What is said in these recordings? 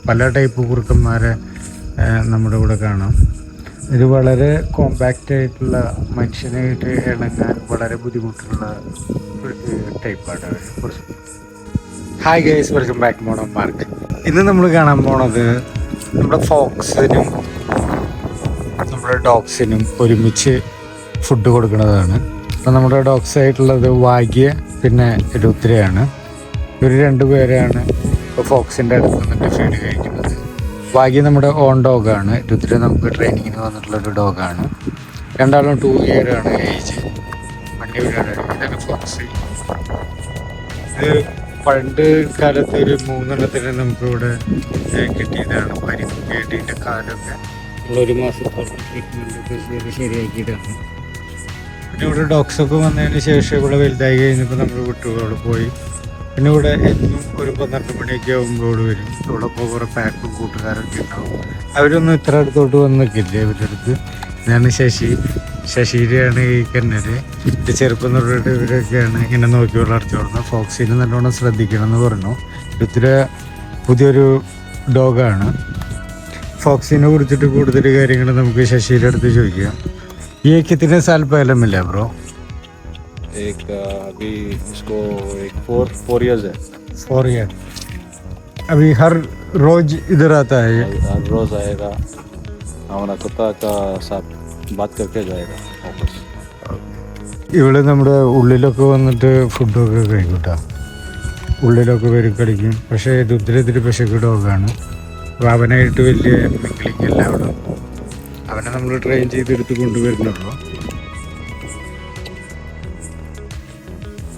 പല ടൈപ്പ് കുറുക്കന്മാരെ നമ്മുടെ ഇവിടെ കാണാം. ഇത് വളരെ കോമ്പാക്റ്റ് ആയിട്ടുള്ള മനുഷ്യനായിട്ട് ഇണങ്ങാൻ വളരെ ബുദ്ധിമുട്ടുള്ള ഒരു ടൈപ്പാണ്. Hi guys, welcome back mono park. ഇന്ന് നമ്മൾ കാണാൻ പോണത് നമ്മുടെ ഫോക്സിനും നമ്മുടെ ഡോഗ്സിനും ഒരുമിച്ച് ഫുഡ് കൊടുക്കുന്നതാണ്. അപ്പം നമ്മുടെ ഡോഗ്സ് ആയിട്ടുള്ളത് വാഗ്യ പിന്നെ രുദ്രയാണ്. ഇവർ രണ്ടുപേരെയാണ് ഇപ്പോൾ ഫോക്സിൻ്റെ അടുത്ത് നിന്നിട്ട് ഫീഡ് കഴിക്കുന്നത്. വാഗ്യ നമ്മുടെ ഓൺ ഡോഗാണ്, രുദ്ര നമുക്ക് ട്രെയിനിങ്ങിന് വന്നിട്ടുള്ളൊരു ഡോഗാണ്. രണ്ടാളും 2 year ആണ് ഏജ്. വണ്ടി വീടാണ്. ഇതാണ് ഫോക്സ്. ഇത് പണ്ട് കാലത്ത് ഒരു 3 എണ്ണത്തിന് നമുക്കിവിടെ കിട്ടിയതാണ്. പരിക്കേട്ടിൻ്റെ കാലമൊക്കെ നമ്മൾ 1 മാസത്തോളം ട്രീറ്റ്മെൻറ്റൊക്കെ ചെയ്ത് ശരിയാക്കിയിട്ടാണ്. പിന്നെ ഇവിടെ ഡോഗ്സൊക്കെ വന്നതിന് ശേഷം ഇവിടെ വലുതായി കഴിഞ്ഞപ്പോൾ നമ്മൾ വിട്ടുകൾ പോയി. പിന്നെ ഇവിടെ എന്നും ഒരു 12 മണിയൊക്കെ ആകുമ്പോൾ ഇവിടെ വരും. ഇവിടെ ഇപ്പോൾ കുറേ പാക്കും കൂട്ടുകാരൊക്കെ ഉണ്ടാവും. അവരൊന്നും ഇത്ര അടുത്തോട്ട് വന്ന് നിൽക്കില്ല. ഇവരുടെ അടുത്ത് ഇതാണ് ശശിയുടെയാണ് ഈ കന്നര്. ഇത് ചെറുപ്പം തൊട്ടിട്ട് ഇവരൊക്കെയാണ് ഇങ്ങനെ നോക്കി വളർത്തി കൊടുക്കുന്നത്. ഫോക്സിന് നല്ലോണം ശ്രദ്ധിക്കണം എന്ന് പറഞ്ഞു. ഇത്തിരി പുതിയൊരു ഡോഗാണ്. ഫോക്സിനെ കുറിച്ചിട്ട് കൂടുതൽ കാര്യങ്ങൾ നമുക്ക് ശശിയുടെ അടുത്ത് ചോദിക്കാം. ये कितने साल पहले मिला ब्रो? एक अभी इसको एक 4 years है. 4 year. अभी हर रोज इधर आता है? हर रोज आएगा, हमारा कुत्ता का साथ बात करके जाएगा वापस. ഇവിടെ നമ്മുടെ ഉള്ളിലൊക്കെ വന്നിട്ട് ഫുഡൊക്കെ കഴിക്കൂട്ടാ. ഉള്ളിലൊക്കെ വരും കളിക്കും. പക്ഷേ ഇത് ഒത്തിരി പശുക്ക് ഡോഗാണ്. അപ്പോൾ അവനായിട്ട് വലിയ മിങ്കിളിങ്ങല്ല അവിടെ. അവനെ നമ്മൾ ട്രെയിൻ ചെയ്തെടുത്ത് കൊണ്ടുവരുന്നുള്ളൂ.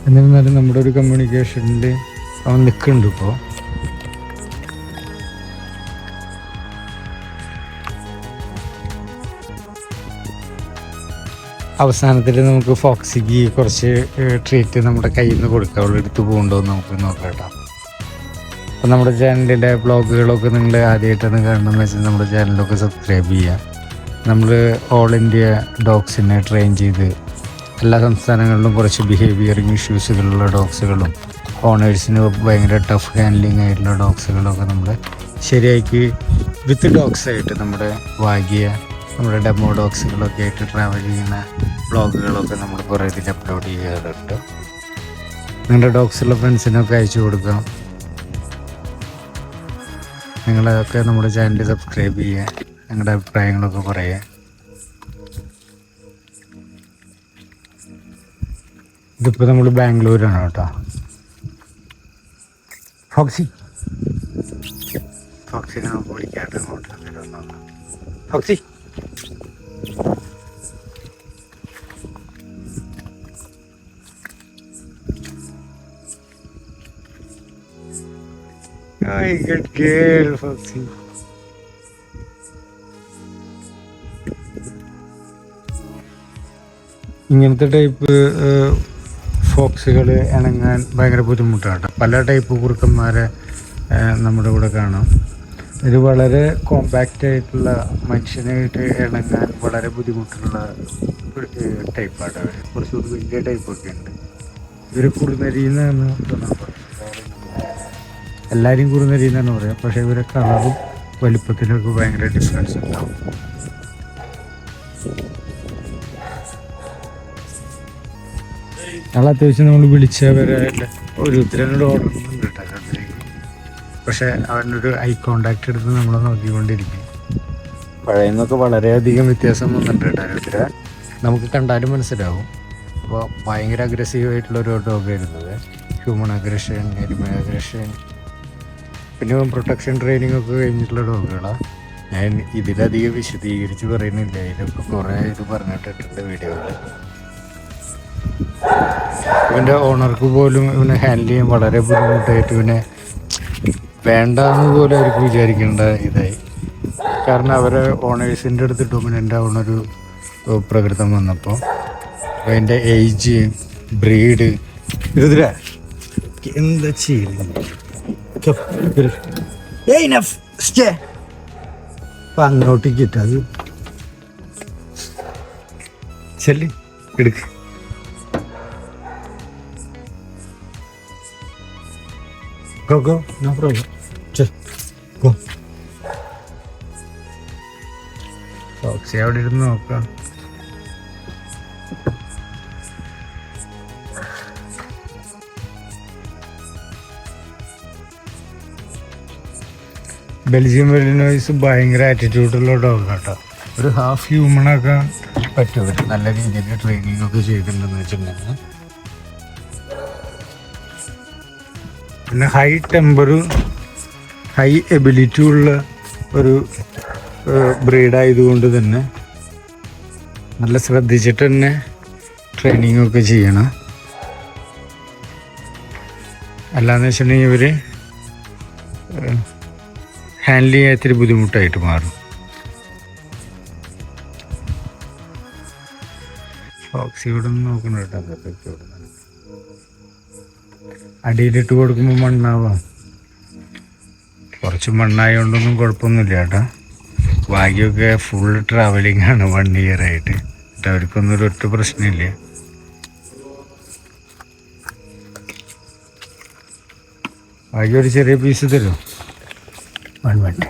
എന്നിരുന്നാലും നമ്മുടെ ഒരു കമ്മ്യൂണിക്കേഷനിൽ അവൻ നിൽക്കുന്നുണ്ട്. ഇപ്പോൾ അവസാനത്തിൽ നമുക്ക് ഫോക്സിക്ക് കുറച്ച് ട്രീറ്റ് നമ്മുടെ കയ്യിൽ നിന്ന് കൊടുക്കാം. അവൾ എടുത്ത് പോകുന്നുണ്ടോ എന്ന് നമുക്ക് നോക്കാം കേട്ടോ. അപ്പോൾ നമ്മുടെ ചാനലിലെ ബ്ലോഗുകളൊക്കെ നിങ്ങൾ ആദ്യമായിട്ടാണ് കാണണമെന്ന് വെച്ചാൽ നമ്മുടെ ചാനലൊക്കെ സബ്സ്ക്രൈബ് ചെയ്യുക. നമ്മൾ ഓൾ ഇന്ത്യ ഡോഗ്സിനെ ട്രെയിൻ ചെയ്ത് എല്ലാ സംസ്ഥാനങ്ങളിലും കുറച്ച് ബിഹേവിയറിങ് ഇഷ്യൂസുകളുള്ള ഡോഗ്സുകളും ഓണേഴ്സിന് ഭയങ്കര ടഫ് ഹാൻഡ്ലിങ് ആയിട്ടുള്ള ഡോഗ്സുകളൊക്കെ നമ്മൾ ശരിയാക്കി വിത്ത് ഡോഗ്സായിട്ട് നമ്മുടെ വാഗ്യ നമ്മുടെ ഡെമോ ഡോഗ്സുകളൊക്കെ ആയിട്ട് ട്രാവൽ ചെയ്യുന്ന വ്ളോഗുകളൊക്കെ നമ്മൾ കുറേ ഇതിൽ അപ്ലോഡ് ചെയ്യാറുണ്ട്. നിങ്ങളുടെ ഡോഗ്സുള്ള ഫ്രണ്ട്സിനൊക്കെ അയച്ചു കൊടുക്കാം. നിങ്ങളൊക്കെ നമ്മുടെ ചാനൽ സബ്സ്ക്രൈബ് ചെയ്യുക, നിങ്ങളുടെ അഭിപ്രായങ്ങളൊക്കെ പറയുക. ഇതിപ്പോൾ നമ്മൾ ബാംഗ്ലൂരാണ് കേട്ടോ. ഫോക്സിനെ നമുക്ക് വിളിക്കാട്ട് അങ്ങോട്ട് വരുമെന്ന്. Foxy good girl, Foxy. ഇങ്ങനത്തെ ടൈപ്പ് ഫോക്സുകൾ ഇണങ്ങാൻ ഭയങ്കര ബുദ്ധിമുട്ടാണ്. പല ടൈപ്പ് കുറുക്കന്മാരെ നമ്മുടെ ഇവിടെ കാണാം. ഇത് വളരെ കോമ്പാക്റ്റ് ആയിട്ടുള്ള മനുഷ്യനായിട്ട് ഇണങ്ങാൻ വളരെ ബുദ്ധിമുട്ടുള്ള ഒരു ടൈപ്പാണ്. അവർ കുറച്ചുകൂടി വലിയ ടൈപ്പൊക്കെ ഉണ്ട്. ഇവർ കുറുനരിയെന്നാണ് എല്ലാവരും കുറുനരിയെന്നാണ് പറയുക. പക്ഷേ ഇവരെ കളറും വലിപ്പത്തിലൊക്കെ ഭയങ്കര ഡിഫറൻസ് ഉണ്ടാവും. ഞങ്ങൾ അത്യാവശ്യം നമ്മൾ വിളിച്ചവരെ ഒരു ഉത്തരനോട് ഓർഡർ ഉണ്ട് കേട്ടോ. പക്ഷെ അവനൊരു ഐ കോണ്ടാക്ട് എടുത്ത് നമ്മളെ നോക്കിക്കൊണ്ടിരിക്കും. പഴയന്നൊക്കെ വളരെയധികം വ്യത്യാസം വന്നിട്ടുണ്ട് കേട്ടോ. ഉത്തര നമുക്ക് കണ്ടാലും മനസ്സിലാവും. അപ്പോൾ ഭയങ്കര അഗ്രസീവായിട്ടുള്ള ഒരു ഡോഗ് വരുന്നത്. ഹ്യൂമൺ അഗ്രഷൻ, എനിമൽ അഗ്രഷൻ, പിന്നെ പ്രൊട്ടക്ഷൻ ട്രെയിനിങ് ഒക്കെ കഴിഞ്ഞിട്ടുള്ള ഡോഗുകളാണ്. ഞാൻ ഇതിലധികം വിശദീകരിച്ച് പറയുന്നില്ല. ഇതിലൊക്കെ കുറേ ഇത് പറഞ്ഞിട്ടിട്ടുണ്ട് വീഡിയോയിൽ. ഇവൻ്റെ ഓണർക്ക് പോലും ഇവനെ ഹാൻഡിൽ ചെയ്യാൻ വളരെ ബുദ്ധിമുട്ടായിട്ട് ഇവനെ വേണ്ടാന്ന് പോലും അവർക്ക് വിചാരിക്കേണ്ട ഇതായി. കാരണം അവരെ ഓണേഴ്സിൻ്റെ അടുത്ത് ഡൊമിനൻ്റ് ആവുന്നൊരു പ്രകൃതം വന്നപ്പോൾ അതിൻ്റെ ഏജ്, ബ്രീഡ്, ഇതില എന്താ ചെയ്യുന്നത് അപ്പം അങ്ങോട്ടേക്ക് ഇട്ടത് ചെല്ലി എടുക്ക്. Go, no problem. Just go. Foxy അവിടെ ഇരുന്ന് നോക്കാം. ബെൽജിയം വെല്ലിനോയ്സ് ഭയങ്കര ആറ്റിറ്റ്യൂഡുള്ള ഡോഗ് കേട്ടോ. ഒരു ഹാഫ് ഹ്യൂമണൊക്കെ പറ്റും. അവർ നല്ല രീതിയിൽ ട്രെയിനിങ് ഒക്കെ ചെയ്തിട്ടുണ്ടെന്ന് വെച്ചിട്ടുണ്ടെങ്കിൽ. പിന്നെ ഹൈ ടെമ്പറും ഹൈ എബിലിറ്റി ഉള്ള ഒരു ബ്രീഡായതുകൊണ്ട് തന്നെ നല്ല ശ്രദ്ധിച്ചിട്ട് തന്നെ ട്രെയിനിങ് ഒക്കെ ചെയ്യണം. അല്ലാന്ന് വെച്ചിട്ടുണ്ടെങ്കിൽ ഇവർ ഹാൻഡിൽ ചെയ്യാൻ ഇത്തിരി ബുദ്ധിമുട്ടായിട്ട് മാറും. ഫോക്സി ഇവിടെ നിന്ന് നോക്കണം കേട്ടോ. അതൊക്കെ അടിയിലിട്ട് കൊടുക്കുമ്പോൾ മണ്ണാവാം. കുറച്ച് മണ്ണായതുകൊണ്ടൊന്നും കുഴപ്പമൊന്നുമില്ല കേട്ടോ. ഭാഗ്യമൊക്കെ ഫുൾ ട്രാവലിംഗ് ആണ് 1 year ആയിട്ട്. അവർക്കൊന്നും ഒരൊറ്റ പ്രശ്നമില്ല. ഭാഗ്യം ഒരു ചെറിയ പീസ് തരും. 1 minute.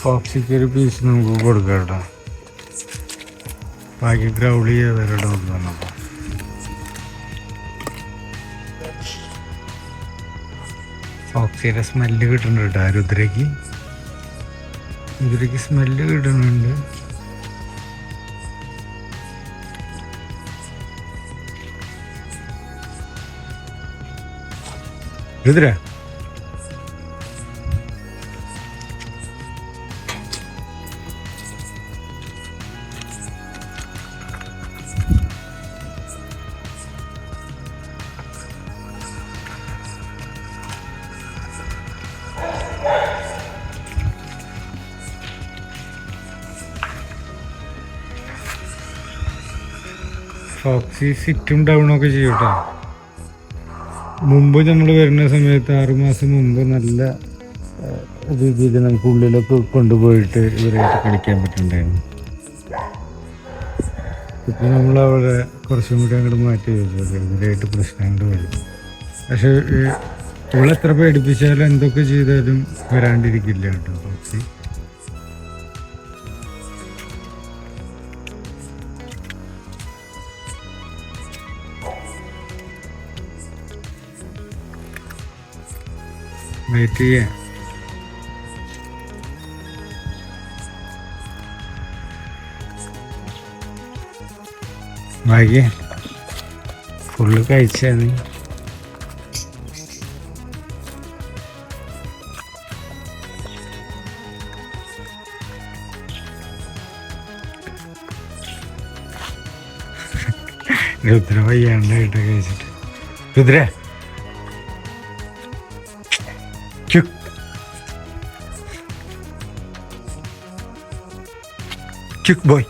ഫോക്സിക്ക് ഒരു പീസ് നമുക്ക് കൊടുക്കാം കേട്ടോ. ബാക്കി ഗ്രൗളി അവരുടെ ഒന്നും. ഫോക്സിയുടെ സ്മെല്ല് കിട്ടുന്നുണ്ട് കേട്ടോ. രുദ്രയ്ക്ക് സ്മെല്ല് കിട്ടുന്നുണ്ട്. രുദ്ര ഫോക്സി സിറ്റും ഡൗണൊക്കെ ചെയ്യും കേട്ടോ. മുമ്പ് നമ്മൾ വരുന്ന സമയത്ത് 6 മാസം മുമ്പ് നല്ല രീതിയിൽ നമുക്ക് ഉള്ളിലൊക്കെ കൊണ്ടുപോയിട്ട് ഇവരായിട്ട് കളിക്കാൻ പറ്റുന്നുണ്ടായിരുന്നു. ഇപ്പം നമ്മളവിടെ കുറച്ചും കൂടി അങ്ങോട്ട് മാറ്റി വെച്ചത് ഇവരായിട്ട് പ്രശ്നങ്ങൾ വരും. പക്ഷെ ഇവളെത്ര പേടിപ്പിച്ചാലും എന്തൊക്കെ ചെയ്താലും വരാണ്ടിരിക്കില്ല കേട്ടോ ഫോക്സി. വെയിറ്റ് ചെയ്യാം. ഭാഗ്യ ഫുള്ള് കഴിച്ചാണ്. രുദ്ര വയ്യാണ്ടായിട്ട് കഴിച്ചിട്ട്. രുദ്ര ചുക്ക് ബോയ്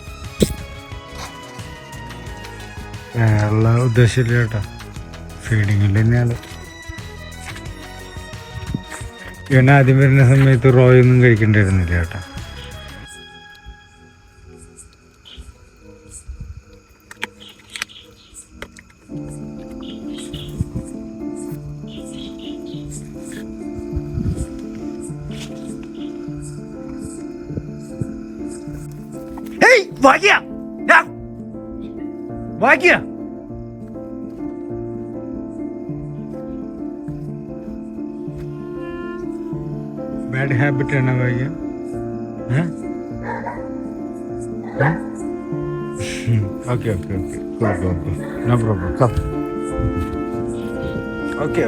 ഉള്ള ഉദ്ദേശമില്ല കേട്ടോ. ഫീഡിങ്ങിൽ തന്നെയാണ്. ഇവൻ ആദ്യം വരുന്ന സമയത്ത് റോയൊന്നും കഴിക്കേണ്ടിയിരുന്നില്ല കേട്ടോ. ഭാഗ്യ ഭാഗ്യ ബാഡ് ഹാബിറ്റ് ആണ് Bhagya. Okay okay okay no problem. Come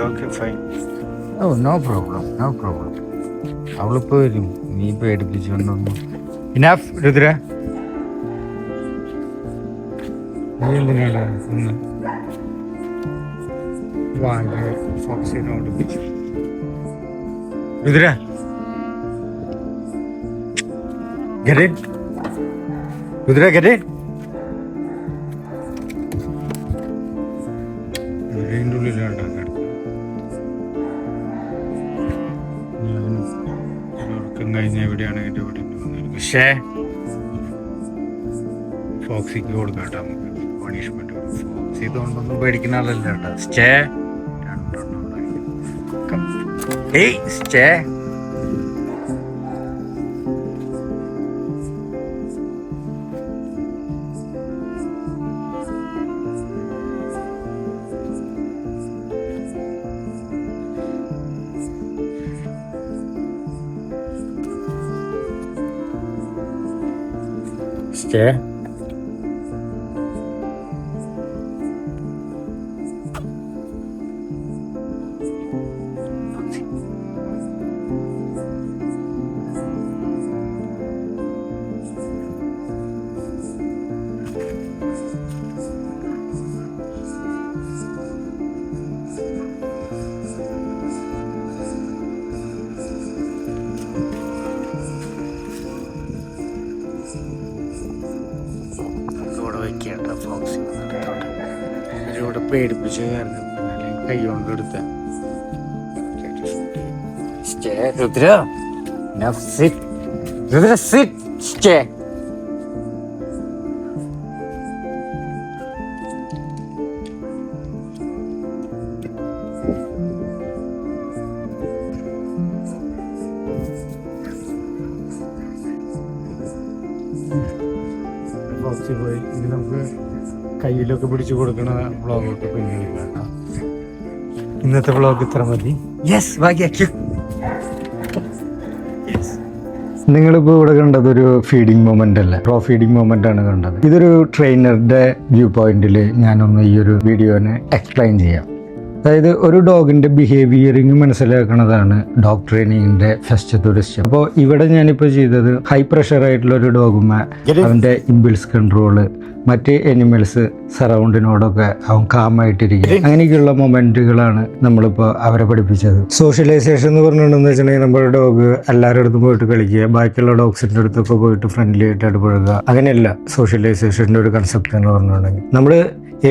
okay fine. Oh no problem. അവളിപ്പോൾ വരും. നീ പേടിപ്പിച്ചുകൊണ്ടൊന്നും. ഇനാഫ് രുദ്ര. നീ എന്തിനാണ് ഒന്ന് വാങ്ങി ഫോക്സിനോട് Rudra. Get it? Rudra get it. ഇതിൻ്റെ ഉള്ളിലാണ് ഉറക്കം കഴിഞ്ഞ എവിടെയാണ് എൻ്റെ ഇവിടെ പക്ഷേ ഫോക്സിക്ക് കൊടുക്കാം കേട്ടോ നമുക്ക് പണിഷ്മെന്റ്. ഫോക്സി ഇതുകൊണ്ടൊന്നും പേടിക്കുന്ന ആളല്ല കേട്ടോ. സ്റ്റേ സ്റ്റേ സ്റ്റേ ഇവിടെ പേടിപ്പിച്ച കാരണം കൈ കൊണ്ട് എടുത്ത രുദ്ര സ്റ്റേ പോയി. ഇനി നമുക്ക് കയ്യിലൊക്കെ പിടിച്ചു കൊടുക്കണ വ്ളോഗൊക്കെ പിന്നീട് കാണാം. ഇന്നത്തെ വ്ളോഗ് ഇത്ര മതി. നിങ്ങളിപ്പോൾ ഇവിടെ കണ്ടത് ഒരു ഫീഡിങ് മൊമെന്റ് അല്ല, പ്രോ ഫീഡിങ് മൊമെന്റ് ആണ് കണ്ടത്. ഇതൊരു ട്രെയിനറുടെ വ്യൂ പോയിന്റിൽ ഞാനൊന്ന് ഈ ഒരു വീഡിയോനെ എക്സ്പ്ലെയിൻ ചെയ്യാം. അതായത് ഒരു ഡോഗിന്റെ ബിഹേവിയറിങ് മനസ്സിലാക്കുന്നതാണ് ഡോഗ് ട്രെയിനിങ്ങിന്റെ ഫസ്റ്റത്തെ ലക്ഷ്യം. അപ്പോൾ ഇവിടെ ഞാനിപ്പോൾ ചെയ്തത് ഹൈ പ്രഷർ ആയിട്ടുള്ള ഒരു ഡോഗുമ അവന്റെ ഇമ്പൾസ് കൺട്രോള്, മറ്റ് എനിമൽസ് സറൗണ്ടിനോടൊക്കെ അവൻ കാമായിട്ടിരിക്കും, അങ്ങനെയൊക്കെയുള്ള മൊമെന്റുകളാണ് നമ്മളിപ്പോൾ അവരെ പഠിപ്പിച്ചത്. സോഷ്യലൈസേഷൻ എന്ന് പറഞ്ഞിട്ടുണ്ടെന്ന് വെച്ചിട്ടുണ്ടെങ്കിൽ നമ്മുടെ ഡോഗ് എല്ലാവരുടെ അടുത്തും പോയിട്ട് കളിക്കുക, ബാക്കിയുള്ള ഡോഗ്സിന്റെ അടുത്തൊക്കെ പോയിട്ട് ഫ്രണ്ട്ലി ആയിട്ട് ഇടപഴകുക, അങ്ങനെയല്ല സോഷ്യലൈസേഷന്റെ ഒരു കൺസെപ്റ്റ് എന്ന് പറഞ്ഞിട്ടുണ്ടെങ്കിൽ. നമ്മൾ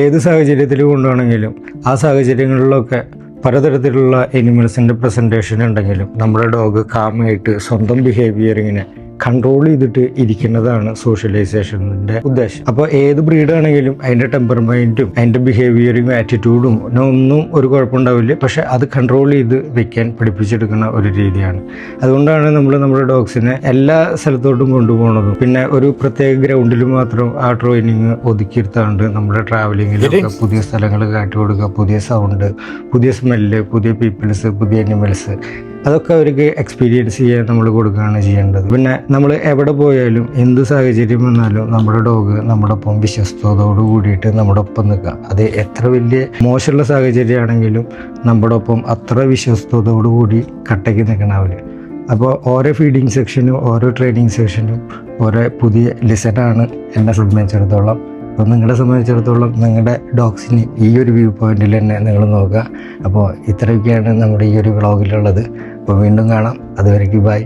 ഏത് സാഹചര്യത്തിൽ കൊണ്ടുപോകണമെങ്കിലും ആ സാഹചര്യങ്ങളിലൊക്കെ പലതരത്തിലുള്ള എനിമൽസിൻ്റെ പ്രസൻറ്റേഷൻ ഉണ്ടെങ്കിലും നമ്മുടെ ഡോഗ് കാമായിട്ട് സ്വന്തം ബിഹേവിയറിങ്ങിനെ കൺട്രോൾ ചെയ്തിട്ട് ഇരിക്കുന്നതാണ് സോഷ്യലൈസേഷൻ്റെ ഉദ്ദേശം. അപ്പോൾ ഏത് ബ്രീഡാണെങ്കിലും അതിൻ്റെ ടെമ്പർമെൻറ്റും അതിൻ്റെ ബിഹേവിയറും ആറ്റിറ്റ്യൂഡും ഒന്നും ഒരു കുഴപ്പമുണ്ടാവില്ല. പക്ഷെ അത് കൺട്രോൾ ചെയ്ത് വെക്കാൻ പഠിപ്പിച്ചെടുക്കുന്ന ഒരു രീതിയാണ്. അതുകൊണ്ടാണ് നമ്മൾ നമ്മുടെ ഡോഗ്സിനെ എല്ലാ സ്ഥലത്തോട്ടും കൊണ്ടുപോകുന്നതും. പിന്നെ ഒരു പ്രത്യേക ഗ്രൗണ്ടിൽ മാത്രം ആ ട്രെയിനിങ് ഒതുക്കിയിരുത്താണ്ട് നമ്മുടെ ട്രാവലിങ്ങിലൊക്കെ പുതിയ സ്ഥലങ്ങൾ കാട്ടി കൊടുക്കുക, പുതിയ സൗണ്ട്, പുതിയ സ്മെല്ല്, പുതിയ പീപ്പിൾസ്, പുതിയ അനിമൽസ്, അതൊക്കെ അവർക്ക് എക്സ്പീരിയൻസ് ചെയ്യാൻ നമ്മൾ കൊടുക്കുകയാണ് ചെയ്യേണ്ടത്. പിന്നെ നമ്മൾ എവിടെ പോയാലും എന്ത് സാഹചര്യം വന്നാലും നമ്മുടെ ഡോഗ് നമ്മുടെ ഒപ്പം വിശ്വസ്തയോട് കൂടിയിട്ട് നമ്മുടെ ഒപ്പം നിൽക്കുക. അത് എത്ര വലിയ മോശമുള്ള സാഹചര്യമാണെങ്കിലും നമ്മുടെ ഒപ്പം അത്ര വിശ്വസ്തയോട് കൂടി കട്ടയ്ക്ക് നിൽക്കണം അവർ. അപ്പോൾ ഓരോ ഫീഡിങ് സെക്ഷനും ഓരോ ട്രെയിനിങ് സെക്ഷനും ഓരോ പുതിയ ലെസനാണ് എന്നെ സംബന്ധിച്ചിടത്തോളം. അപ്പോൾ നിങ്ങളെ സംബന്ധിച്ചിടത്തോളം നിങ്ങളുടെ ഡോഗ്സിന് ഈ ഒരു വ്യൂ പോയിന്റിൽ തന്നെ നിങ്ങൾ നോക്കുക. അപ്പോൾ ഇത്രയൊക്കെയാണ് നമ്മുടെ ഈ ഒരു വ്ളോഗിലുള്ളത്. അപ്പോൾ വീണ്ടും കാണാം. അതുവരേക്ക് ബൈ.